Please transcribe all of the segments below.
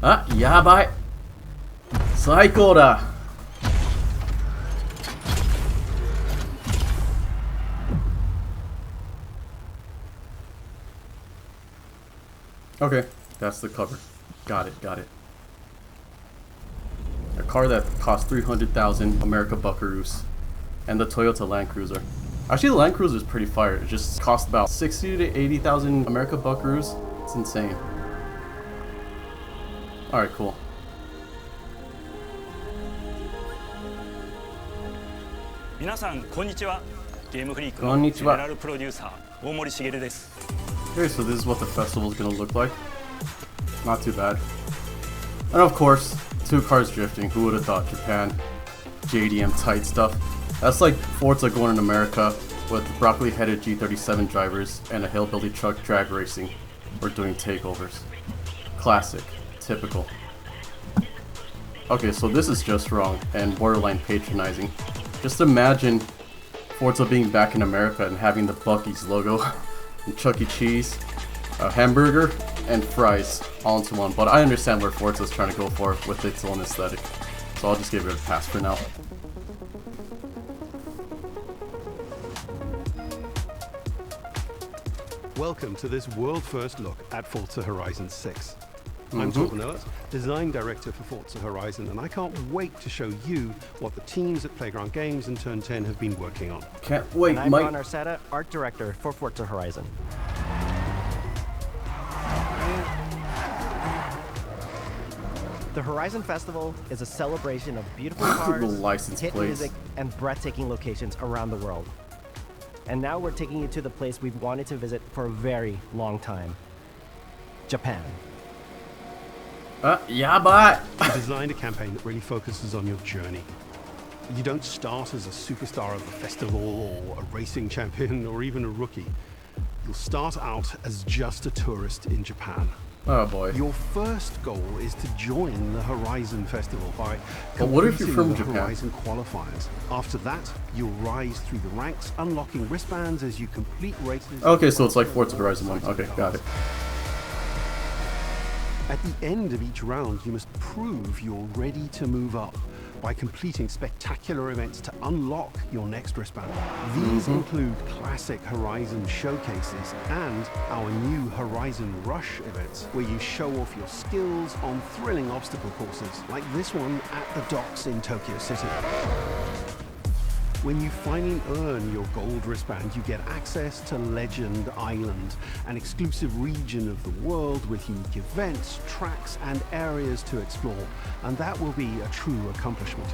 あ、やばい。最高だ。Okay, that's the cover. Got it, got it. A car that cost 300,000 America Buckaroos. And the Toyota Land Cruiser. Actually, the Land Cruiser is pretty fire. It just cost about 60 to 80,000 America Buckaroos. It's insane. Alright, cool. 皆さんこんにちは。ゲームフリークのジェネラルプロデューサー大森茂です。 Okay, so this is what the festival is gonna look like. Not too bad. And of course, two cars drifting. Who would have thought? Japan, JDM tight stuff. That's like Forza going in America with broccoli-headed G37 drivers and a hillbilly truck drag racing. We're doing takeovers. Classic. Typical. Okay, so this is just wrong and borderline patronizing. Just imagine Forza being back in America and having the Buc-ee's logo and Chuck E. Cheese, a hamburger, and fries all into one. But I understand where Forza's trying to go for with its own aesthetic. So I'll just give it a pass for now. Welcome to this world-first look at Forza Horizon 6. I'm Torben, Design Director for Forza Horizon, and I can't wait to show you what the teams at Playground Games and Turn 10 have been working on. Can't wait, and I'm Mike. Ron Arceta, Art Director for Forza Horizon. The Horizon Festival is a celebration of beautiful cars, hit music, and breathtaking locations around the world. And now we're taking you to the place we've wanted to visit for a very long time. Japan. Yeah, but I designed a campaign that really focuses on your journey. You don't start as a superstar of the festival or a racing champion or even a rookie. You'll start out as just a tourist in Japan. Oh boy. Your first goal is to join the Horizon Festival by what if you're from the Japan? Horizon qualifiers. After that, you'll rise through the ranks, unlocking wristbands as you complete races. Okay, so it's like Forza Horizon 1. Okay, got it. At the end of each round, you must prove you're ready to move up by completing spectacular events to unlock your next wristband. These include classic Horizon showcases and our new Horizon Rush events, where you show off your skills on thrilling obstacle courses, like this one at the docks in Tokyo City. When you finally earn your gold wristband, you get access to Legend Island, an exclusive region of the world with unique events, tracks, and areas to explore, and that will be a true accomplishment.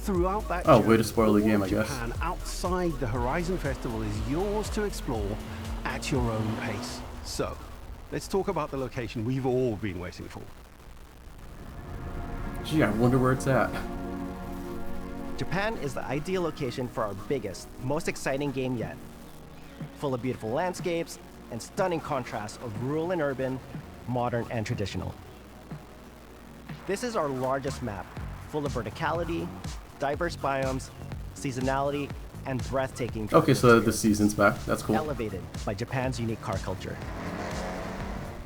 Throughout that journey, way to spoil the game, I guess. Japan outside the Horizon Festival is yours to explore at your own pace. So, let's talk about the location we've all been waiting for. Gee, I wonder where it's at. Japan is the ideal location for our biggest, most exciting game yet. Full of beautiful landscapes and stunning contrasts of rural and urban, modern and traditional. This is our largest map, full of verticality, diverse biomes, seasonality, and breathtaking. Okay, so the season's back. That's cool. Elevated by Japan's unique car culture.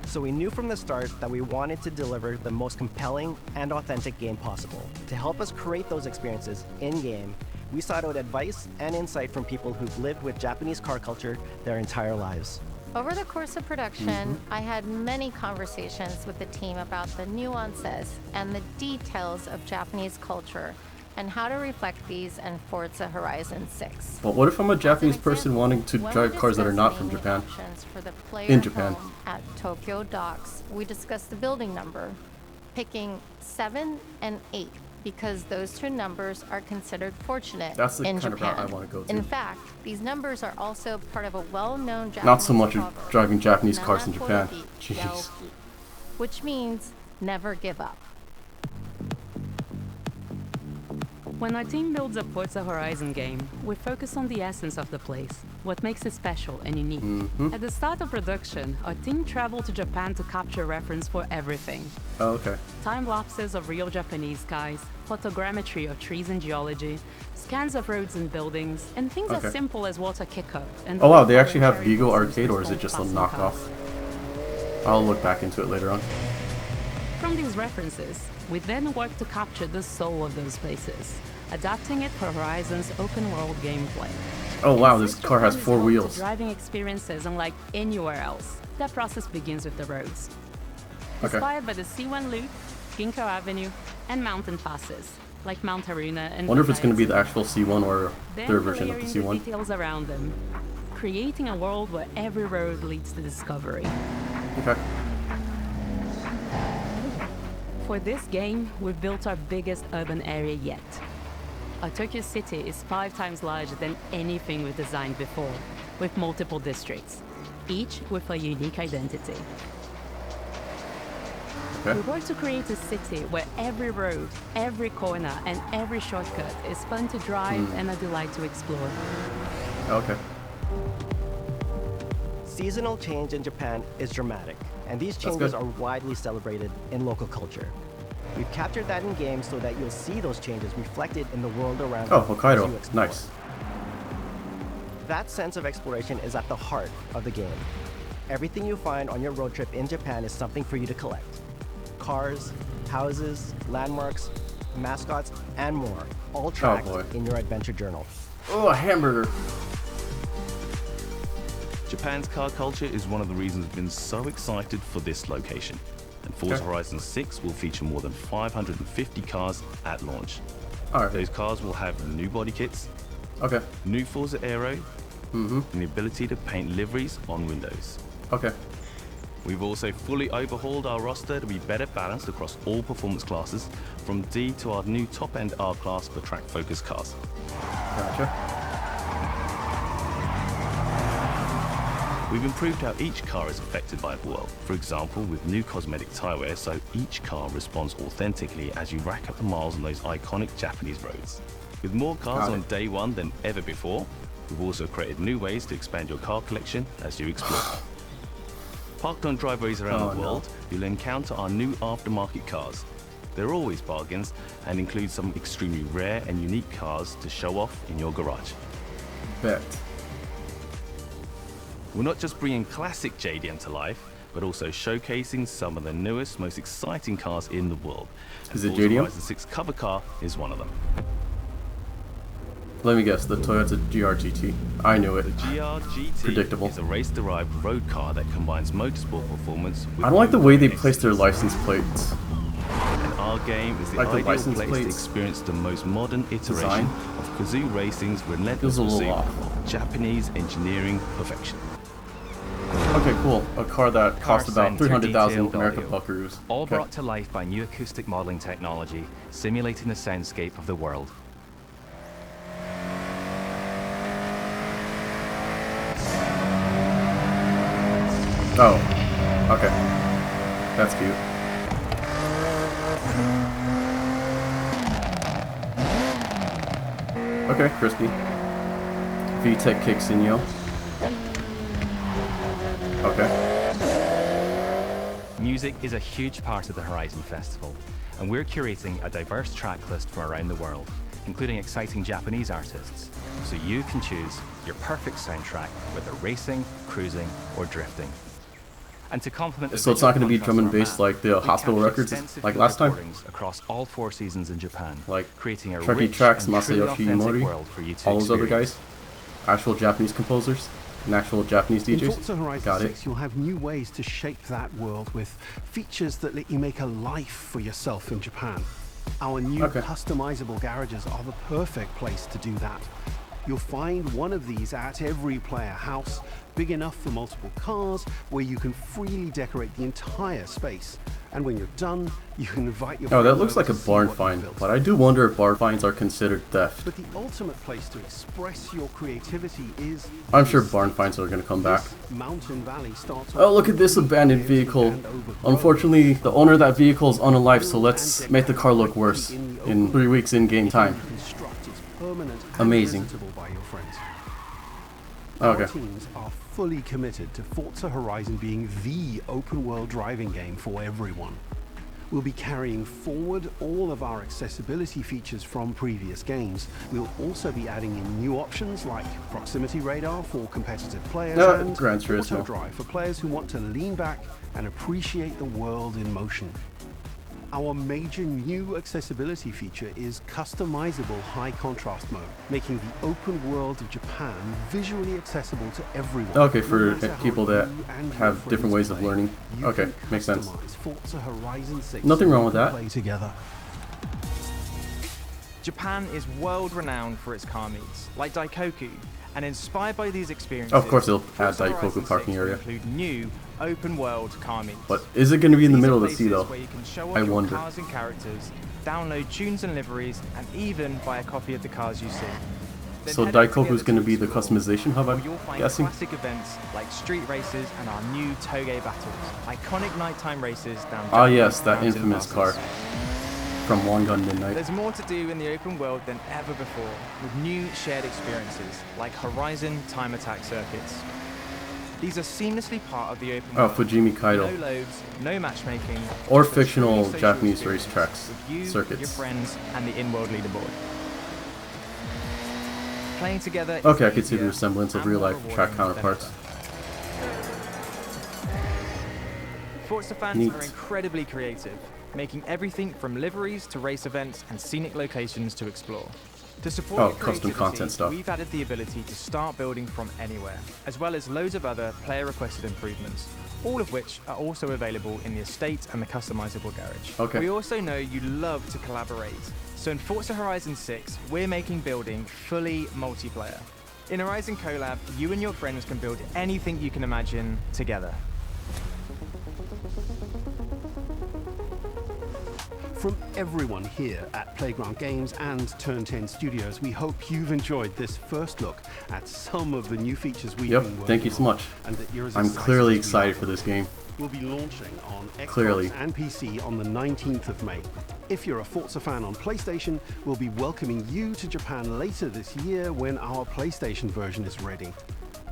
So we knew from the start that we wanted to deliver the most compelling and authentic game possible. To help us create those experiences in-game, we sought out advice and insight from people who've lived with Japanese car culture their entire lives. Over the course of production, I had many conversations with the team about the nuances and the details of Japanese culture and how to reflect these in Forza Horizon 6. But what if I'm a Japanese person wanting to drive cars that are not from Japan? In Japan. At Tokyo Docks, we discussed the building number, picking 7 and 8 because those two numbers are considered fortunate That's the in kind Japan. of route I want to go to. In fact, these numbers are also part of a well-known Japanese Not so much proverb, driving Japanese cars in Japan. Jeez. which means never give up. When our team builds a Forza Horizon game, we focus on the essence of the place, what makes it special and unique. At the start of production, our team traveled to Japan to capture reference for everything. Oh, okay. Time lapses of real Japanese skies, photogrammetry of trees and geology, scans of roads and buildings, and things as simple as water kickoff. Oh wow, they actually have Vigo Arcade, or is it just a knockoff? I'll look back into it later on. From these references, we then work to capture the soul of those places, adapting it for Horizon's open-world gameplay. Oh wow, this car has 4 wheels. Driving experiences unlike anywhere else. That process begins with the roads. Okay. Inspired by the C1 Loop, Ginkgo Avenue, and mountain passes, like Mount Haruna and Wonder if it's going to be the actual C1 or then their version of the layering C1. details around them, creating a world where every road leads to discovery. Okay. For this game, we've built our biggest urban area yet. Our Tokyo city is 5 times larger than anything we've designed before, with multiple districts, each with a unique identity. Okay. We work to create a city where every road, every corner, and every shortcut is fun to drive and a delight to explore. Okay. Seasonal change in Japan is dramatic, and these changes are widely celebrated in local culture. We've captured that in games so that you'll see those changes reflected in the world around you. Oh, as you Hokkaido. explore. Nice. That sense of exploration is at the heart of the game. Everything you find on your road trip in Japan is something for you to collect. Cars, houses, landmarks, mascots, and more, all tracked in your adventure journal. Oh, a hamburger. Japan's car culture is one of the reasons we've been so excited for this location. And Forza Horizon 6 will feature more than 550 cars at launch. Alright. Those cars will have new body kits, Okay. new Forza Aero, and the ability to paint liveries on windows. Okay. We've also fully overhauled our roster to be better balanced across all performance classes, from D to our new top-end R-Class for track-focused cars. Gotcha. We've improved how each car is affected by the world. For example, with new cosmetic tyre wear, so each car responds authentically as you rack up the miles on those iconic Japanese roads. With more cars on day one than ever before, we've also created new ways to expand your car collection as you explore. Parked on driveways around the world, you'll encounter our new aftermarket cars. They're always bargains and include some extremely rare and unique cars to show off in your garage. Bet. We're not just bringing classic JDM to life, but also showcasing some of the newest, most exciting cars in the world. And Is it Forza JDM? Horizon 6 cover car is one of them. Let me guess, the Toyota GR-GT. I knew it. The GR-GT Predictable. is a race-derived road car that combines motorsport performance with... I don't like the way they place their license plates. And our game is the Like the ideal license place to plates experience the most modern iteration design. of Kazoo Racing's relentless Feels a little pursuit off. of Japanese engineering perfection. Okay, cool. A car that cost about 300,000 American value. buckaroos. All Okay. brought to life by new acoustic modeling technology, simulating the soundscape of the world. Oh, okay. That's cute. Okay, crispy. VTEC kicks in, yo. Okay. Music is a huge part of the Horizon Festival, and we're curating a diverse track list from around the world, including exciting Japanese artists, so you can choose your perfect soundtrack, whether racing, cruising, or drifting. And to complement the So it's not visual going to be contrast drum and of our bass map, like the we hospital captured records, extensive like field last time? recordings across all 4 seasons in Japan, Like creating a Trucky rich Tracks, and truly Masayoshi authentic Mori, world for you to all those other experience. guys, actual Japanese composers, and actual Japanese In DJs. Forza Horizon Got 6, it. you'll have new ways to shape that world with features that let you make a life for yourself in Japan. Our new customizable garages are the perfect place to do that. You'll find one of these at every player house, big enough for multiple cars, where you can freely decorate the entire space. And when you're done, you can invite your Oh, that friends looks over like a to see barn what you've find, built. but I do wonder if barn finds are considered theft. But the ultimate place to express your creativity is... I'm sure barn finds are going to come back. This Mountain Valley starts Oh, look at this abandoned vehicle. Unfortunately, the owner of that vehicle is unalive, so let's make the car look worse in 3 weeks in-game time. Amazing. By your friends. Okay. Our teams are fully committed to Forza Horizon being the open-world driving game for everyone. We'll be carrying forward all of our accessibility features from previous games. We'll also be adding in new options like proximity radar for competitive players and Gran Turismo. auto drive for players who want to lean back and appreciate the world in motion. Our major new accessibility feature is customizable high contrast mode, making the open world of Japan visually accessible to everyone. Okay, for No matter people how that you and your have different friends ways of play, learning. you Okay, can makes sense. customize Forza Horizon 6 Nothing so wrong you with can that. Play together. Japan is world-renowned for its car meets, like Daikoku, and inspired by these experiences, Of course, they'll add Forza Daikoku Horizon parking 6 will area. include new open-world car meets. But is it going to be in the These middle are of the sea places though? where you can show off I your wonder. cars and characters, download tunes and liveries, and even buy a copy of the cars you see. Then So head over Daikoku's to going to be the explore, customization hub, where I'm you'll find guessing? classic events like street races and our new Toge battles, iconic nighttime races down Ah Japanese yes, that mountain infamous car passes. from Long Gun Midnight. There's more to do in the open world than ever before, with new shared experiences like Horizon time attack circuits. These are seamlessly part of the open Oh, world. Fujimi Kaido. No loads, no matchmaking, Or just a fictional truly social Japanese experience racetracks, with you, circuits. your friends, and the in-world leaderboard. Playing together is Okay, I could see the easier resemblance of and more real-life track rewarding than counterparts. ever. Forza fans Neat. are incredibly creative, making everything from liveries to race events and scenic locations to explore. To support Oh, your custom creativity, content stuff. we've added the ability to start building from anywhere, as well as loads of other player-requested improvements, all of which are also available in the estate and the customizable garage. Okay. We also know you love to collaborate, so in Forza Horizon 6, we're making building fully multiplayer. In Horizon Collab, you and your friends can build anything you can imagine together. From everyone here at Playground Games and Turn 10 Studios, we hope you've enjoyed this first look at some of the new features we've Yep, been working thank you so on, much. and that you're as I'm excited clearly as we excited are. for this game. Will be launching on Xbox Clearly. and PC on the 19th of May. If you're a Forza fan on PlayStation, we'll be welcoming you to Japan later this year when our PlayStation version is ready.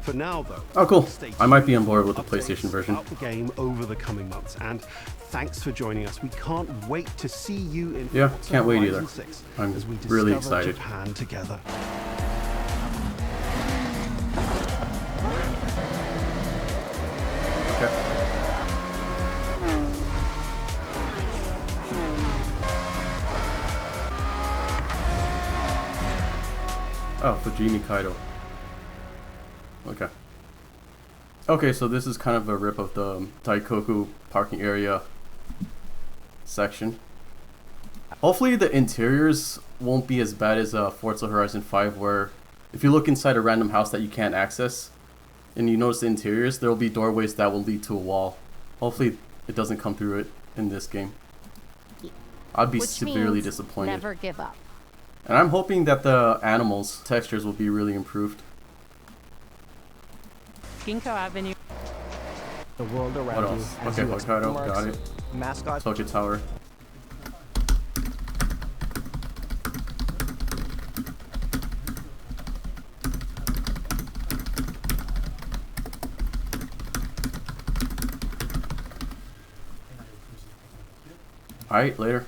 For now, though, Oh, cool. stay I might be on tuned board for with the updates PlayStation version. about the game over the coming months. And thanks for joining us. We can't wait to see you in Yeah, Forza can't wait Horizon either. 6 I'm as we really discover excited. Japan together. Okay. Oh, Fujimi Kaido. Okay. Okay, so this is kind of a rip of the Daikoku parking area section. Hopefully the interiors won't be as bad as Forza Horizon 5, where if you look inside a random house that you can't access and you notice the interiors, there will be doorways that will lead to a wall. Hopefully it doesn't come through it in this game. I'd be Which severely means disappointed. never give up. And I'm hoping that the animals' textures will be really improved. Ginkgo Avenue. The world around What you else? as Okay, you explore Hokkaido, got it. mascot. Tokyo Tower. Alright, later.